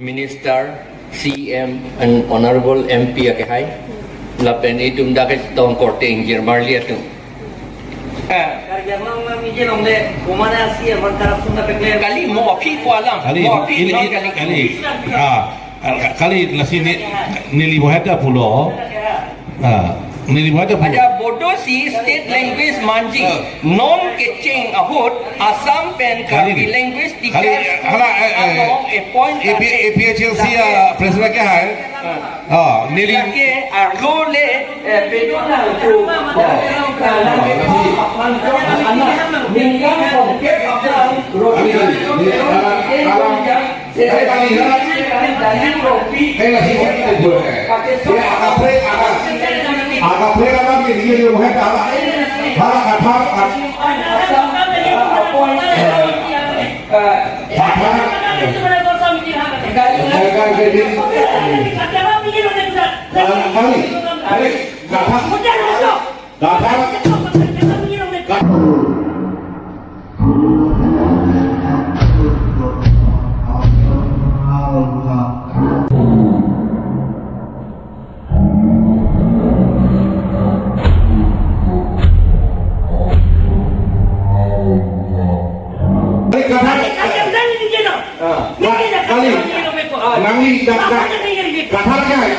Minister, CM, and Honorable MP akahay. Lapen itum daket tong korte injir marliat tu. Kali mo api ko alam. Kali nasi nilibuhata pulo. Nilibuhata pulo. Ada bodoh si state language manji non kecing ahut Assam pen kali language teacher atau a point APHLC president क्या है? नीली के आर्लोले बेदोना जो agak pernah lagi dia rumah tak Nangi kata क्या है?